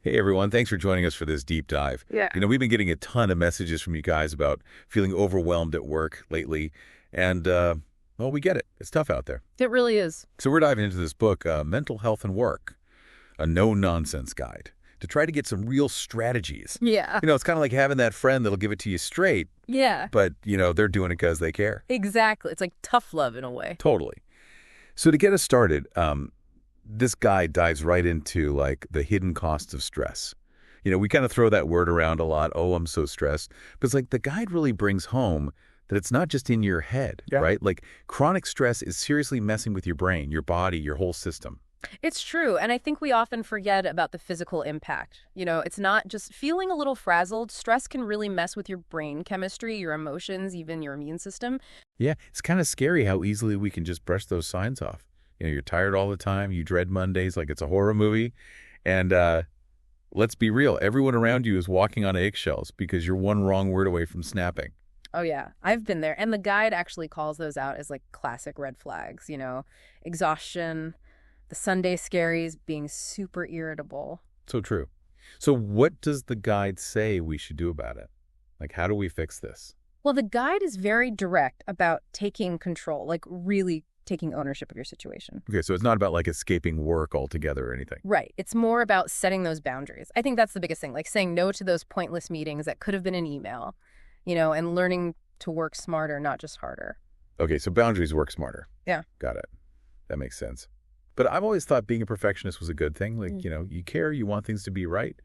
Hey everyone, thanks for joining us for this deep dive. Yeah. We've been getting a ton of messages from you guys about feeling overwhelmed at work lately, and well, we get it. It's tough out there. It really is. So we're diving into this book, Mental Health and Work, a no-nonsense guide to try to get some real strategies. Yeah. It's kind of like having that friend that'll give it to you straight, Yeah. but, they're doing it because they care. Exactly. It's like tough love in a way. Totally. So to get us started, this guide dives right into, the hidden costs of stress. We kind of throw that word around a lot, oh, I'm so stressed. But it's the guide really brings home that it's not just in your head, right? Chronic stress is seriously messing with your brain, your body, your whole system. It's true. And I think we often forget about the physical impact. It's not just feeling a little frazzled. Stress can really mess with your brain chemistry, your emotions, even your immune system. Yeah, it's kind of scary how easily we can just brush those signs off. You're tired all the time. You dread Mondays like it's a horror movie. And let's be real. Everyone around you is walking on eggshells because you're one wrong word away from snapping. Oh, yeah. I've been there. And the guide actually calls those out as classic red flags, exhaustion, the Sunday scaries, being super irritable. So true. So what does the guide say we should do about it? How do we fix this? Well, the guide is very direct about taking control, really taking ownership of your situation. Okay, so it's not about escaping work altogether or anything. Right. It's more about setting those boundaries. I think that's the biggest thing, saying no to those pointless meetings that could have been an email, and learning to work smarter, not just harder. Okay, so boundaries work smarter. Yeah. Got it. That makes sense. But I've always thought being a perfectionist was a good thing. You care, you want things to be right.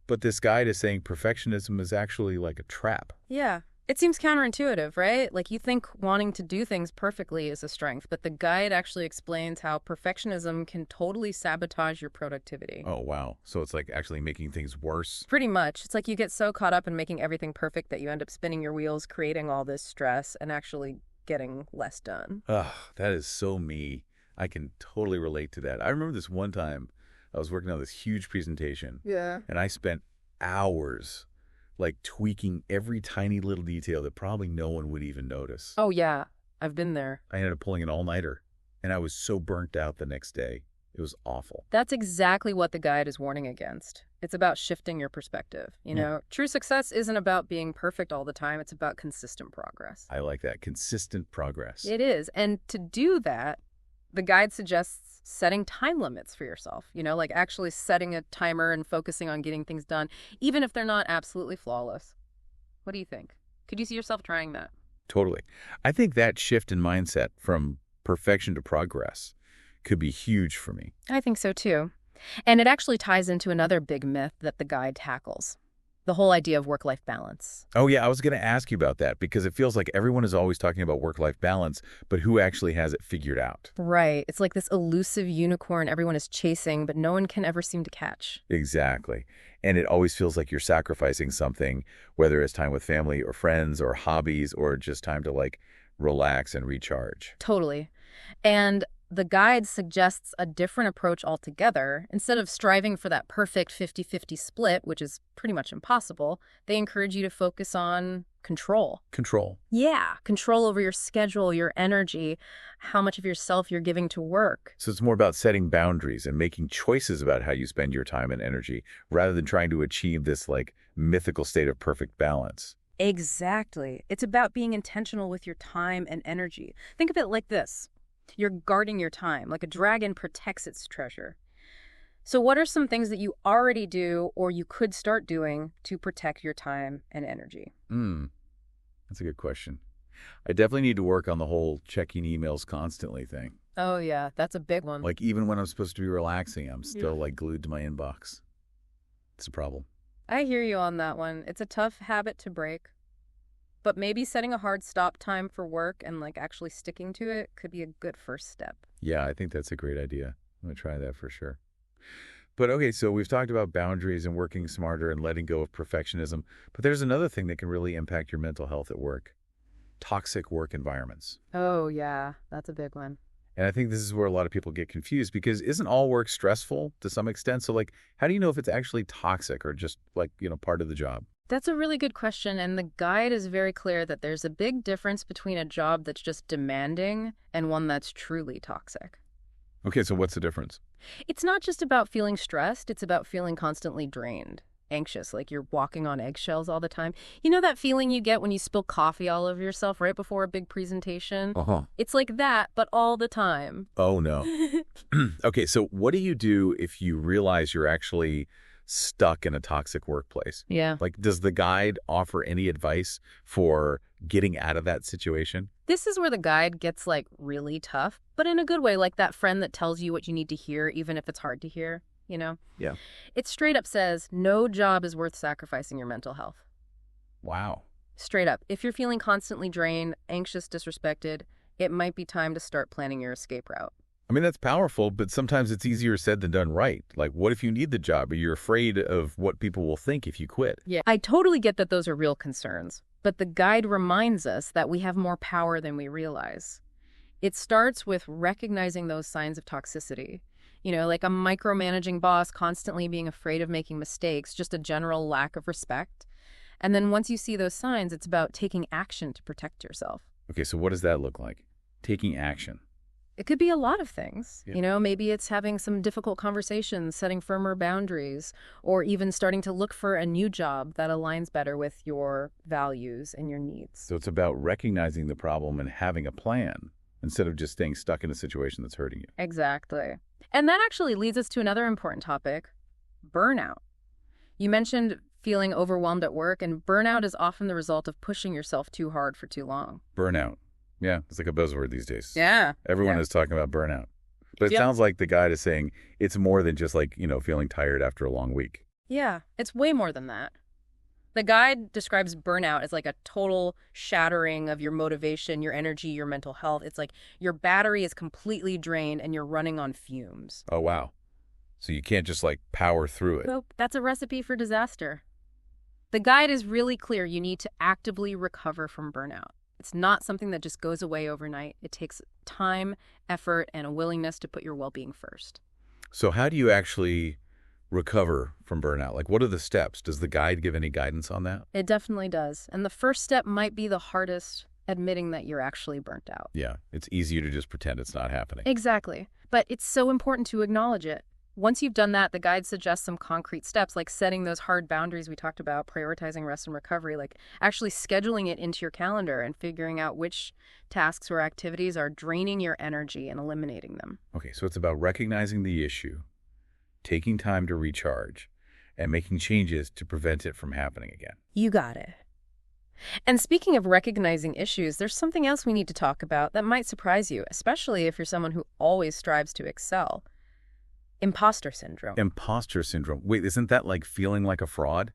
But this guide is saying perfectionism is actually like a trap. Yeah. It seems counterintuitive, right? You think wanting to do things perfectly is a strength, but the guide actually explains how perfectionism can totally sabotage your productivity. Oh, wow. So it's actually making things worse? Pretty much. It's you get so caught up in making everything perfect that you end up spinning your wheels, creating all this stress, and actually getting less done. Ugh, that is so me. I can totally relate to that. I remember this one time I was working on this huge presentation. Yeah. And I spent hours tweaking every tiny little detail that probably no one would even notice. Oh, yeah. I've been there. I ended up pulling an all-nighter, and I was so burnt out the next day. It was awful. That's exactly what the guide is warning against. It's about shifting your perspective. True success isn't about being perfect all the time. It's about consistent progress. I like that. Consistent progress. It is. And to do that, the guide suggests setting time limits for yourself, actually setting a timer and focusing on getting things done, even if they're not absolutely flawless. What do you think? Could you see yourself trying that? Totally. I think that shift in mindset from perfection to progress could be huge for me. I think so too. And it actually ties into another big myth that the guide tackles. The whole idea of work-life balance. Oh, yeah, I was going to ask you about that because it feels like everyone is always talking about work-life balance, but who actually has it figured out? Right. It's this elusive unicorn everyone is chasing, but no one can ever seem to catch. Exactly. And it always feels like you're sacrificing something, whether it's time with family or friends or hobbies or just time to relax and recharge. Totally. And the guide suggests a different approach altogether. Instead of striving for that perfect 50-50 split, which is pretty much impossible, they encourage you to focus on control. Control. Yeah, control over your schedule, your energy, how much of yourself you're giving to work. So it's more about setting boundaries and making choices about how you spend your time and energy rather than trying to achieve this mythical state of perfect balance. Exactly. It's about being intentional with your time and energy. Think of it like this. You're guarding your time, like a dragon protects its treasure. So what are some things that you already do or you could start doing to protect your time and energy? That's a good question. I definitely need to work on the whole checking emails constantly thing. Oh, yeah, that's a big one. Even when I'm supposed to be relaxing, I'm still glued to my inbox. It's a problem. I hear you on that one. It's a tough habit to break. But maybe setting a hard stop time for work and actually sticking to it could be a good first step. Yeah, I think that's a great idea. I'm going to try that for sure. But okay, so we've talked about boundaries and working smarter and letting go of perfectionism. But there's another thing that can really impact your mental health at work. Toxic work environments. Oh, yeah, that's a big one. And I think this is where a lot of people get confused because isn't all work stressful to some extent? So how do you know if it's actually toxic or just part of the job? That's a really good question, and the guide is very clear that there's a big difference between a job that's just demanding and one that's truly toxic. Okay, so what's the difference? It's not just about feeling stressed, it's about feeling constantly drained, anxious, like you're walking on eggshells all the time. You know that feeling you get when you spill coffee all over yourself right before a big presentation? Uh-huh. It's like that, but all the time. Oh, no. Okay, so what do you do if you realize you're actually stuck in a toxic workplace? Yeah. Like, does the guide offer any advice for getting out of that situation? This is where the guide gets, like, really tough, but in a good way, like that friend that tells you what you need to hear, even if it's hard to hear, you know? Yeah. It straight up says, no job is worth sacrificing your mental health. Wow. Straight up. If you're feeling constantly drained, anxious, disrespected, it might be time to start planning your escape route. I mean, that's powerful, but sometimes it's easier said than done, right? Like, what if you need the job or you're afraid of what people will think if you quit? Yeah, I totally get that those are real concerns, but the guide reminds us that we have more power than we realize. It starts with recognizing those signs of toxicity. You know, like a micromanaging boss constantly being afraid of making mistakes, just a general lack of respect. And then once you see those signs, it's about taking action to protect yourself. Okay, so what does that look like? Taking action. It could be a lot of things. Yeah. You know, maybe it's having some difficult conversations, setting firmer boundaries, or even starting to look for a new job that aligns better with your values and your needs. So it's about recognizing the problem and having a plan instead of just staying stuck in a situation that's hurting you. Exactly. And that actually leads us to another important topic, burnout. You mentioned feeling overwhelmed at work, and burnout is often the result of pushing yourself too hard for too long. Burnout. Yeah, it's like a buzzword these days. Yeah. Everyone is talking about burnout. But it Yep. sounds like the guide is saying it's more than just like, feeling tired after a long week. Yeah, it's way more than that. The guide describes burnout as like a total shattering of your motivation, your energy, your mental health. It's like your battery is completely drained and you're running on fumes. Oh, wow. So you can't just like power through it. Nope, that's a recipe for disaster. The guide is really clear. You need to actively recover from burnout. It's not something that just goes away overnight. It takes time, effort, and a willingness to put your well-being first. So how do you actually recover from burnout? Like, what are the steps? Does the guide give any guidance on that? It definitely does. And the first step might be the hardest, admitting that you're actually burnt out. Yeah, it's easier to just pretend it's not happening. Exactly. But it's so important to acknowledge it. Once you've done that, the guide suggests some concrete steps, like setting those hard boundaries we talked about, prioritizing rest and recovery, like actually scheduling it into your calendar and figuring out which tasks or activities are draining your energy and eliminating them. Okay, so it's about recognizing the issue, taking time to recharge, and making changes to prevent it from happening again. You got it. And speaking of recognizing issues, there's something else we need to talk about that might surprise you, especially if you're someone who always strives to excel. Imposter syndrome. Imposter syndrome. Wait, isn't that like feeling like a fraud?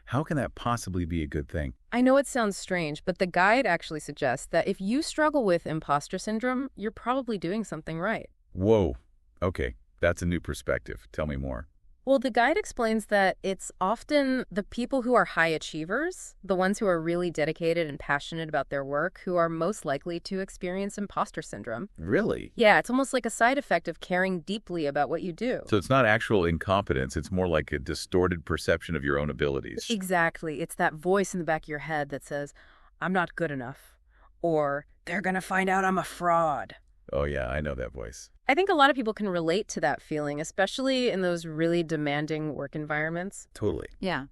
How can that possibly be a good thing? I know it sounds strange, but the guide actually suggests that if you struggle with imposter syndrome, you're probably doing something right. Whoa. Okay, that's a new perspective. Tell me more. Well, the guide explains that it's often the people who are high achievers, the ones who are really dedicated and passionate about their work, who are most likely to experience imposter syndrome. Really? Yeah, it's almost like a side effect of caring deeply about what you do. So it's not actual incompetence. It's more like a distorted perception of your own abilities. Exactly. It's that voice in the back of your head that says, I'm not good enough, or they're going to find out I'm a fraud. Oh, yeah, I know that voice. I think a lot of people can relate to that feeling, especially in those really demanding work environments. Totally. Yeah.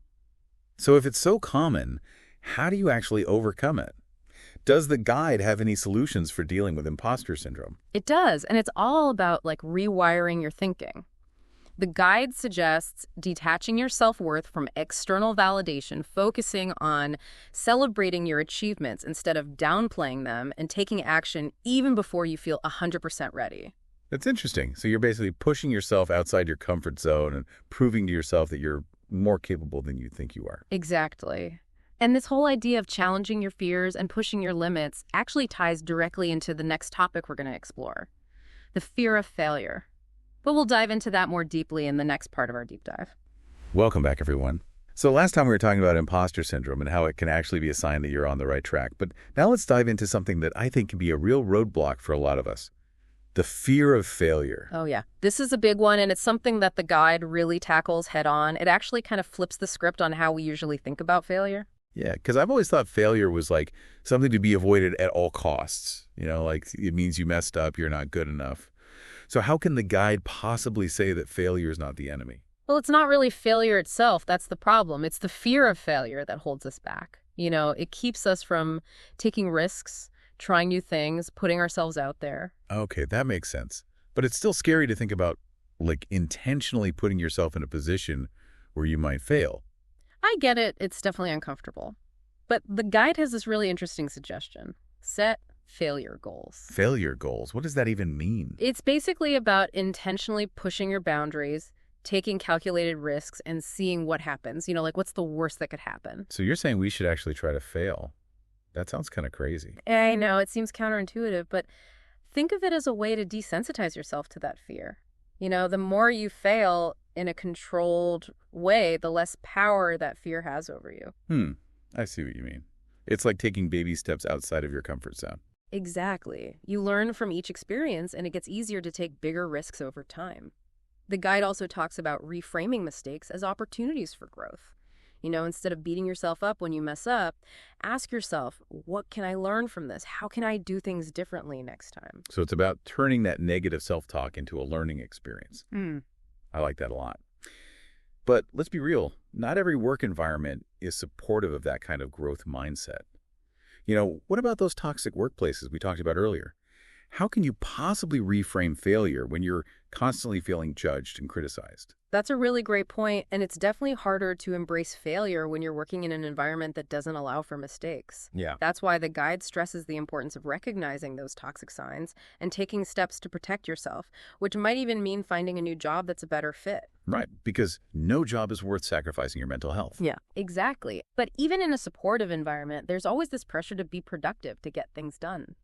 So if it's so common, how do you actually overcome it? Does the guide have any solutions for dealing with imposter syndrome? It does, and it's all about like rewiring your thinking. The guide suggests detaching your self-worth from external validation, focusing on celebrating your achievements instead of downplaying them, and taking action even before you feel 100% ready. That's interesting. So you're basically pushing yourself outside your comfort zone and proving to yourself that you're more capable than you think you are. Exactly. And this whole idea of challenging your fears and pushing your limits actually ties directly into the next topic we're going to explore, the fear of failure. But we'll dive into that more deeply in the next part of our deep dive. Welcome back, everyone. So last time we were talking about imposter syndrome and how it can actually be a sign that you're on the right track. But now let's dive into something that I think can be a real roadblock for a lot of us. The fear of failure. Oh, yeah. This is a big one, and it's something that the guide really tackles head on. It actually kind of flips the script on how we usually think about failure. Yeah, because I've always thought failure was like something to be avoided at all costs. Like it means you messed up, you're not good enough. So how can the guide possibly say that failure is not the enemy? Well, it's not really failure itself that's the problem. It's the fear of failure that holds us back. It keeps us from taking risks, trying new things, putting ourselves out there. Okay, that makes sense. But it's still scary to think about, like, intentionally putting yourself in a position where you might fail. I get it. It's definitely uncomfortable. But the guide has this really interesting suggestion. Set failure goals. Failure goals, what does that even mean? It's basically about intentionally pushing your boundaries, taking calculated risks, and seeing what happens. Like what's the worst that could happen? So you're saying we should actually try to fail. That sounds kind of crazy. I know, it seems counterintuitive, but think of it as a way to desensitize yourself to that fear. The more you fail in a controlled way, the less power that fear has over you. I see what you mean. It's like taking baby steps outside of your comfort zone. Exactly. You learn from each experience, and it gets easier to take bigger risks over time. The guide also talks about reframing mistakes as opportunities for growth. Instead of beating yourself up when you mess up, ask yourself, what can I learn from this? How can I do things differently next time? So it's about turning that negative self-talk into a learning experience. I like that a lot. But let's be real, not every work environment is supportive of that kind of growth mindset. What about those toxic workplaces we talked about earlier? How can you possibly reframe failure when you're constantly feeling judged and criticized? That's a really great point, and it's definitely harder to embrace failure when you're working in an environment that doesn't allow for mistakes. Yeah. That's why the guide stresses the importance of recognizing those toxic signs and taking steps to protect yourself, which might even mean finding a new job that's a better fit. Right, because no job is worth sacrificing your mental health. Yeah, exactly. But even in a supportive environment, there's always this pressure to be productive, to get things done.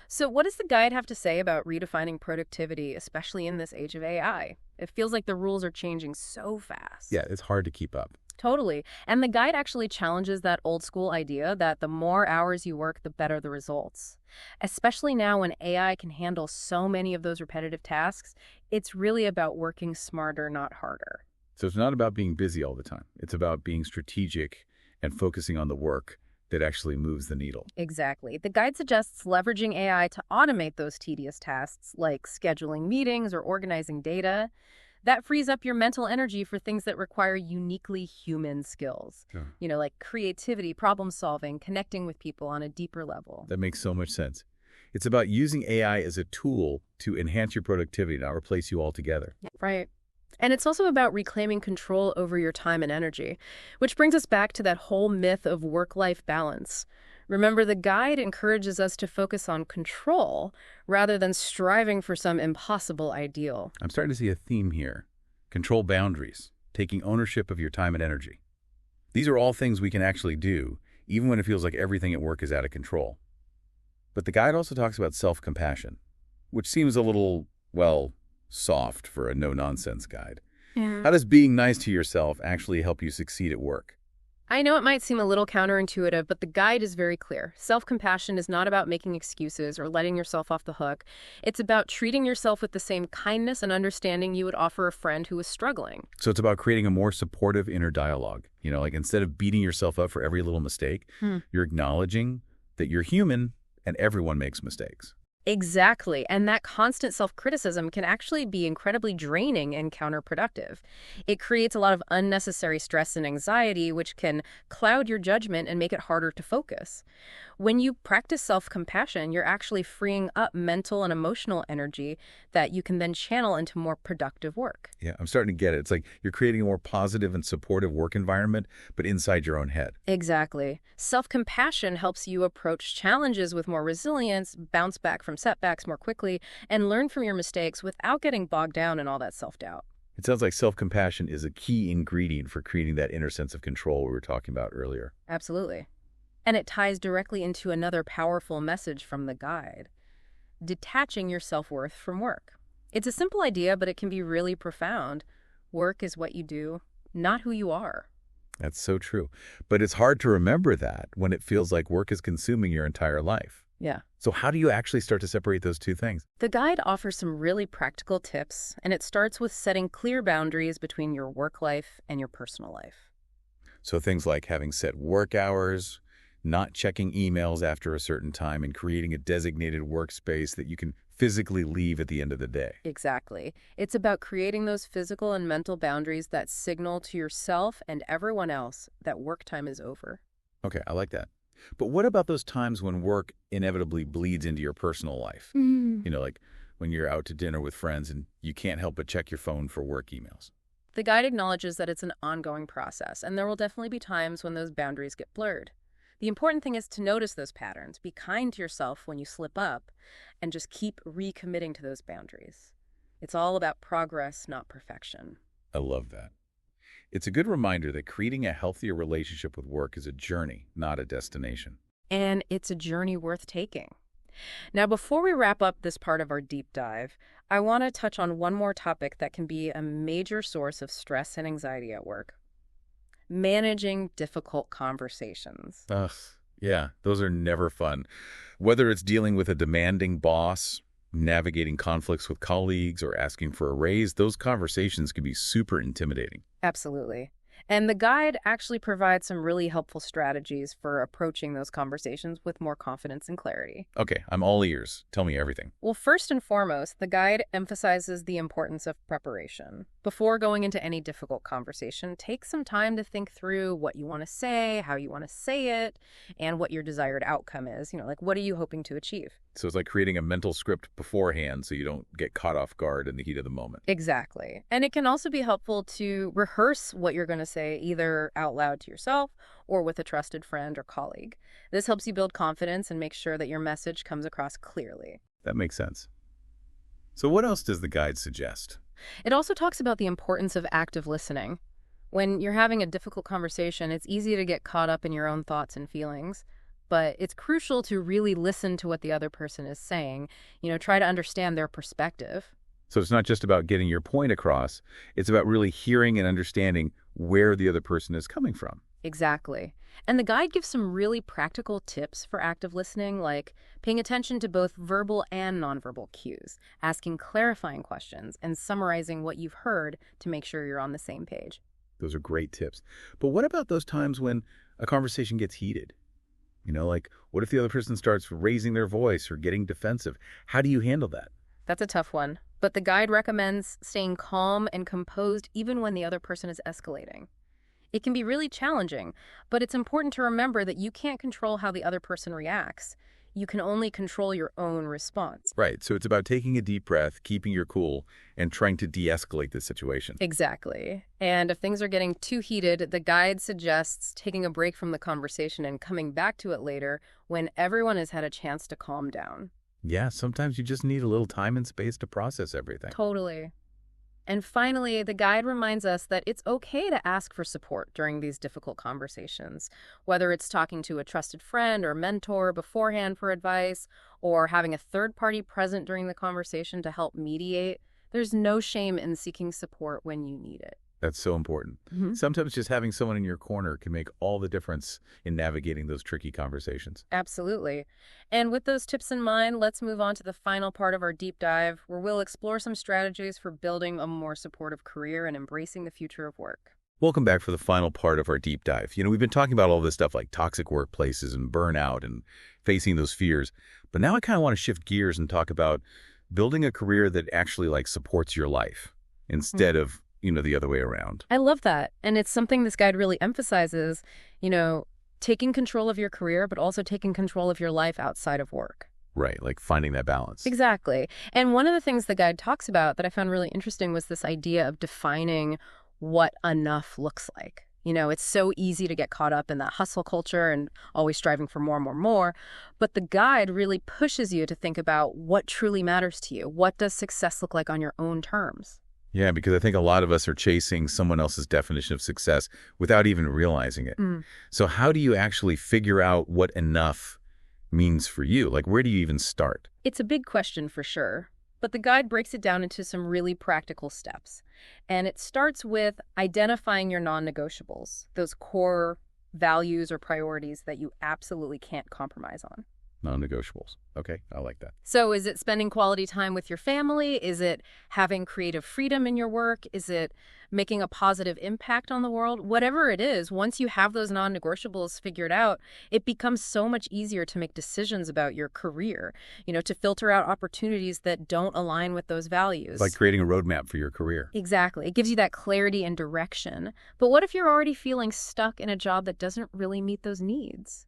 So what does the guide have to say about redefining productivity, especially in this age of AI? It feels like the rules are changing so fast. Yeah, it's hard to keep up. Totally. And the guide actually challenges that old school idea that the more hours you work, the better the results. Especially now when AI can handle so many of those repetitive tasks, it's really about working smarter, not harder. So it's not about being busy all the time. It's about being strategic and focusing on the work that actually moves the needle. Exactly. The guide suggests leveraging AI to automate those tedious tasks like scheduling meetings or organizing data. That frees up your mental energy for things that require uniquely human skills. Yeah. Like creativity, problem solving, connecting with people on a deeper level. That makes so much sense. It's about using AI as a tool to enhance your productivity, not replace you altogether. Right. And it's also about reclaiming control over your time and energy, which brings us back to that whole myth of work-life balance. Remember, the guide encourages us to focus on control rather than striving for some impossible ideal. I'm starting to see a theme here. Control boundaries, taking ownership of your time and energy. These are all things we can actually do, even when it feels like everything at work is out of control. But the guide also talks about self-compassion, which seems a little, soft for a no-nonsense guide. Yeah. How does being nice to yourself actually help you succeed at work? I know it might seem a little counterintuitive, but the guide is very clear. Self-compassion is not about making excuses or letting yourself off the hook. It's about treating yourself with the same kindness and understanding you would offer a friend who is struggling. So it's about creating a more supportive inner dialogue. Like instead of beating yourself up for every little mistake, you're acknowledging that you're human and everyone makes mistakes. Exactly. And that constant self-criticism can actually be incredibly draining and counterproductive. It creates a lot of unnecessary stress and anxiety, which can cloud your judgment and make it harder to focus. When you practice self-compassion, you're actually freeing up mental and emotional energy that you can then channel into more productive work. Yeah, I'm starting to get it. It's like you're creating a more positive and supportive work environment, but inside your own head. Exactly. Self-compassion helps you approach challenges with more resilience, bounce back from setbacks more quickly, and learn from your mistakes without getting bogged down in all that self-doubt. It sounds like self-compassion is a key ingredient for creating that inner sense of control we were talking about earlier. Absolutely. And it ties directly into another powerful message from the guide: detaching your self-worth from work. It's a simple idea, but it can be really profound. Work is what you do, not who you are. That's so true. But it's hard to remember that when it feels like work is consuming your entire life. Yeah. So how do you actually start to separate those two things? The guide offers some really practical tips, and it starts with setting clear boundaries between your work life and your personal life. So things like having set work hours, not checking emails after a certain time, and creating a designated workspace that you can physically leave at the end of the day. Exactly. It's about creating those physical and mental boundaries that signal to yourself and everyone else that work time is over. Okay, I like that. But what about those times when work inevitably bleeds into your personal life? Like when you're out to dinner with friends and you can't help but check your phone for work emails. The guide acknowledges that it's an ongoing process, and there will definitely be times when those boundaries get blurred. The important thing is to notice those patterns, be kind to yourself when you slip up, and just keep recommitting to those boundaries. It's all about progress, not perfection. I love that. It's a good reminder that creating a healthier relationship with work is a journey, not a destination. And it's a journey worth taking. Now, before we wrap up this part of our deep dive, I want to touch on one more topic that can be a major source of stress and anxiety at work. Managing difficult conversations. Ugh, yeah, those are never fun. Whether it's dealing with a demanding boss, navigating conflicts with colleagues, or asking for a raise, those conversations can be super intimidating. Absolutely. And the guide actually provides some really helpful strategies for approaching those conversations with more confidence and clarity. Okay, I'm all ears. Tell me everything. Well, first and foremost, the guide emphasizes the importance of preparation. Before going into any difficult conversation, take some time to think through what you want to say, how you want to say it, and what your desired outcome is. Like what are you hoping to achieve? So it's like creating a mental script beforehand so you don't get caught off guard in the heat of the moment. Exactly. And it can also be helpful to rehearse what you're going to say either out loud to yourself or with a trusted friend or colleague. This helps you build confidence and make sure that your message comes across clearly. That makes sense. So what else does the guide suggest? It also talks about the importance of active listening. When you're having a difficult conversation, it's easy to get caught up in your own thoughts and feelings. But it's crucial to really listen to what the other person is saying, try to understand their perspective. So it's not just about getting your point across, it's about really hearing and understanding where the other person is coming from. Exactly. And the guide gives some really practical tips for active listening, like paying attention to both verbal and nonverbal cues, asking clarifying questions, and summarizing what you've heard to make sure you're on the same page. Those are great tips. But what about those times when a conversation gets heated? Like what if the other person starts raising their voice or getting defensive? How do you handle that? That's a tough one. But the guide recommends staying calm and composed even when the other person is escalating. It can be really challenging, but it's important to remember that you can't control how the other person reacts. You can only control your own response. Right. So it's about taking a deep breath, keeping your cool, and trying to de-escalate the situation. Exactly. And if things are getting too heated, the guide suggests taking a break from the conversation and coming back to it later when everyone has had a chance to calm down. Yeah, sometimes you just need a little time and space to process everything. Totally. And finally, the guide reminds us that it's okay to ask for support during these difficult conversations, whether it's talking to a trusted friend or mentor beforehand for advice, or having a third party present during the conversation to help mediate. There's no shame in seeking support when you need it. That's so important. Sometimes just having someone in your corner can make all the difference in navigating those tricky conversations. Absolutely. And with those tips in mind, let's move on to the final part of our deep dive, where we'll explore some strategies for building a more supportive career and embracing the future of work. Welcome back for the final part of our deep dive. We've been talking about all this stuff like toxic workplaces and burnout and facing those fears. But now I kind of want to shift gears and talk about building a career that actually supports your life instead of the other way around. I love that. And it's something this guide really emphasizes, taking control of your career, but also taking control of your life outside of work. Right, like finding that balance. Exactly. And one of the things the guide talks about that I found really interesting was this idea of defining what enough looks like. It's so easy to get caught up in that hustle culture and always striving for more and more and more. But the guide really pushes you to think about what truly matters to you. What does success look like on your own terms? Yeah, because I think a lot of us are chasing someone else's definition of success without even realizing it. So how do you actually figure out what enough means for you? Where do you even start? It's a big question for sure, but the guide breaks it down into some really practical steps. And it starts with identifying your non-negotiables, those core values or priorities that you absolutely can't compromise on. Non-negotiables. Okay, I like that. So is it spending quality time with your family? Is it having creative freedom in your work? Is it making a positive impact on the world? Whatever it is, once you have those non-negotiables figured out, it becomes so much easier to make decisions about your career, to filter out opportunities that don't align with those values. Like creating a roadmap for your career. Exactly. It gives you that clarity and direction. But what if you're already feeling stuck in a job that doesn't really meet those needs?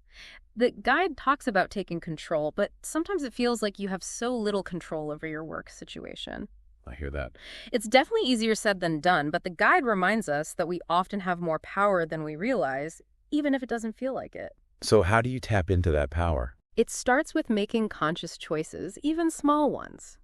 The guide talks about taking control, but sometimes it feels like you have so little control over your work situation. I hear that. It's definitely easier said than done, but the guide reminds us that we often have more power than we realize, even if it doesn't feel like it. So how do you tap into that power? It starts with making conscious choices, even small ones.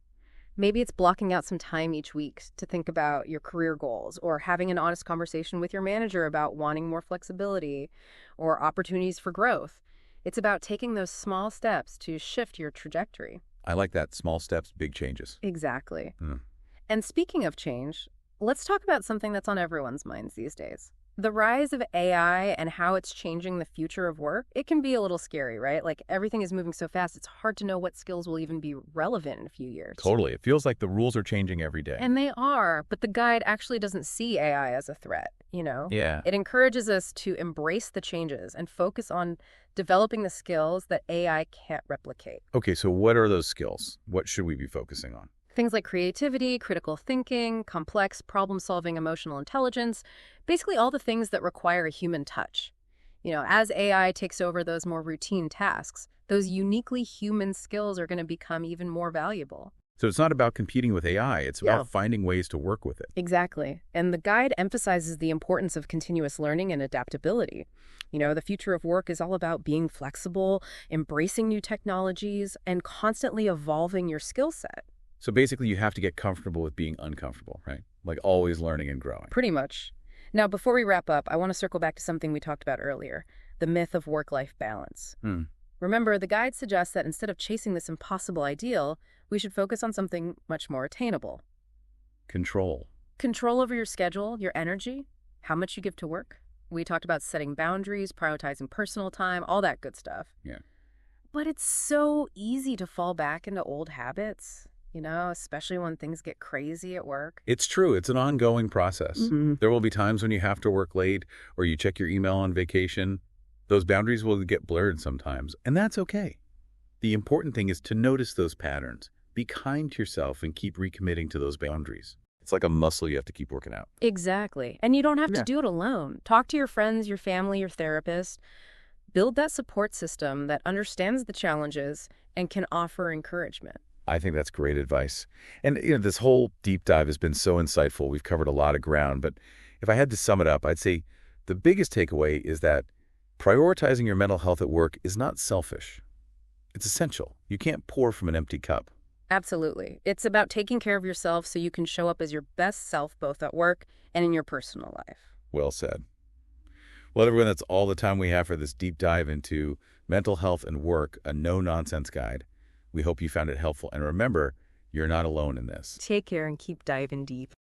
Maybe it's blocking out some time each week to think about your career goals, or having an honest conversation with your manager about wanting more flexibility or opportunities for growth. It's about taking those small steps to shift your trajectory. I like that. Small steps, big changes. Exactly. Mm. And speaking of change, let's talk about something that's on everyone's minds these days. The rise of AI and how it's changing the future of work, it can be a little scary, right? Like everything is moving so fast, it's hard to know what skills will even be relevant in a few years. Totally. It feels like the rules are changing every day. And they are, but the guide actually doesn't see AI as a threat, Yeah. It encourages us to embrace the changes and focus on developing the skills that AI can't replicate. Okay, so what are those skills? What should we be focusing on? Things like creativity, critical thinking, complex problem-solving, emotional intelligence, basically all the things that require a human touch. As AI takes over those more routine tasks, those uniquely human skills are going to become even more valuable. So it's not about competing with AI, it's about finding ways to work with it. Exactly. And the guide emphasizes the importance of continuous learning and adaptability. The future of work is all about being flexible, embracing new technologies, and constantly evolving your skill set. So basically you have to get comfortable with being uncomfortable, right? Like always learning and growing. Pretty much. Now, before we wrap up, I want to circle back to something we talked about earlier, the myth of work-life balance. Remember, the guide suggests that instead of chasing this impossible ideal, we should focus on something much more attainable. Control. Control over your schedule, your energy, how much you give to work. We talked about setting boundaries, prioritizing personal time, all that good stuff. Yeah. But it's so easy to fall back into old habits, especially when things get crazy at work. It's true. It's an ongoing process. There will be times when you have to work late or you check your email on vacation. Those boundaries will get blurred sometimes, and that's okay. The important thing is to notice those patterns. Be kind to yourself and keep recommitting to those boundaries. It's like a muscle you have to keep working out. Exactly. And you don't have to do it alone. Talk to your friends, your family, your therapist. Build that support system that understands the challenges and can offer encouragement. I think that's great advice. And this whole deep dive has been so insightful. We've covered a lot of ground, but if I had to sum it up, I'd say the biggest takeaway is that prioritizing your mental health at work is not selfish. It's essential. You can't pour from an empty cup. Absolutely. It's about taking care of yourself so you can show up as your best self both at work and in your personal life. Well said. Well, everyone, that's all the time we have for this deep dive into mental health and work, a no-nonsense guide. We hope you found it helpful. And remember, you're not alone in this. Take care and keep diving deep.